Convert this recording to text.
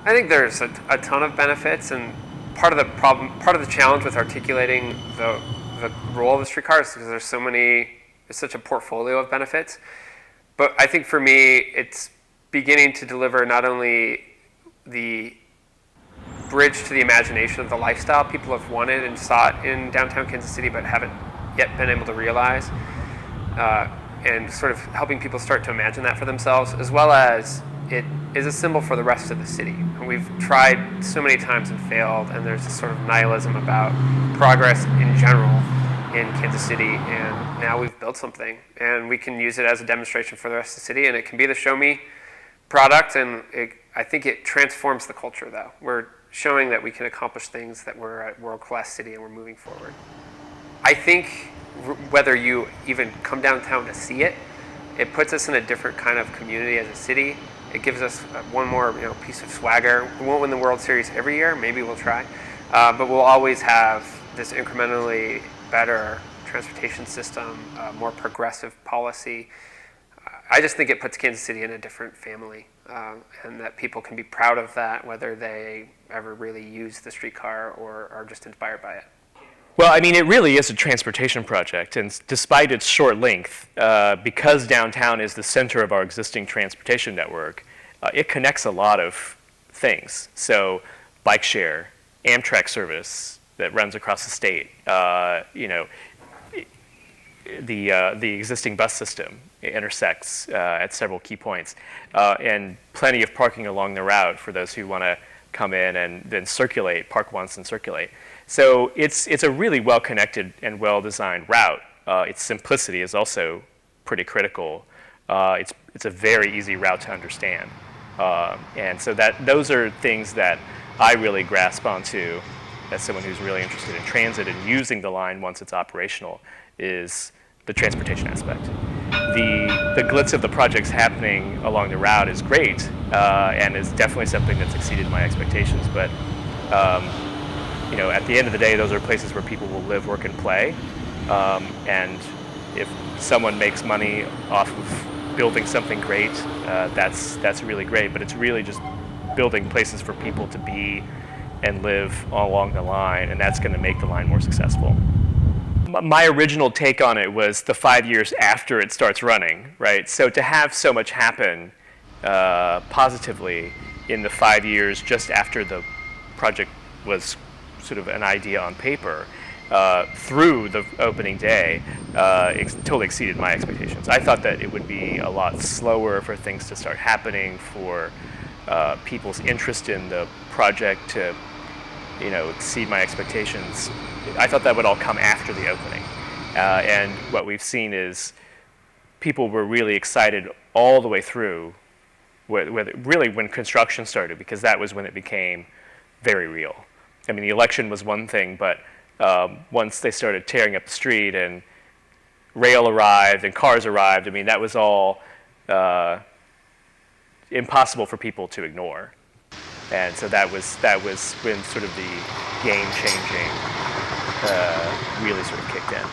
I think there's a ton of benefits, and part of the challenge with articulating the role of the streetcar is because it's such a portfolio of benefits. But I think for me, it's beginning to deliver not only the bridge to the imagination of the lifestyle people have wanted and sought in downtown Kansas City, but haven't yet been able to realize, and sort of helping people start to imagine that for themselves, as well as it is a symbol for the rest of the city. And we've tried so many times and failed, and there's this sort of nihilism about progress in general in Kansas City, and now we've built something, and we can use it as a demonstration for the rest of the city, and it can be the show me product, and I think it transforms the culture, though. We're showing that we can accomplish things, that we're a world-class city, and we're moving forward. I think whether you even come downtown to see it, it puts us in a different kind of community as a city. It gives us one more piece of swagger. We won't win the World Series every year. Maybe we'll try. But we'll always have this incrementally better transportation system, more progressive policy. I just think it puts Kansas City in a different family, and that people can be proud of that, whether they ever really use the streetcar or are just inspired by it. Well, I mean, it really is a transportation project, and despite its short length, because downtown is the center of our existing transportation network, it connects a lot of things. So, bike share, Amtrak service that runs across the state, the existing bus system intersects at several key points, and plenty of parking along the route for those who want to come in and then circulate, park once and circulate. So it's a really well-connected and well-designed route. Its simplicity is also pretty critical. It's a very easy route to understand. And so those are things that I really grasp onto as someone who's really interested in transit and using the line once it's operational, is the transportation aspect. The glitz of the projects happening along the route is great, and is definitely something that's exceeded my expectations. But at the end of the day, those are places where people will live, work, and play. And if someone makes money off of building something great, that's really great. But it's really just building places for people to be and live along the line, and that's going to make the line more successful. My original take on it was the 5 years after it starts running, right? So to have so much happen positively in the 5 years just after the project was sort of an idea on paper, through the opening day, totally exceeded my expectations. I thought that it would be a lot slower for things to start happening, for people's interest in the project to exceed my expectations. I thought that would all come after the opening. And what we've seen is people were really excited all the way through, really when construction started, because that was when it became very real. I mean, the election was one thing, but once they started tearing up the street and rail arrived and cars arrived, I mean, that was all impossible for people to ignore. And so that was when sort of the game-changing really sort of kicked in.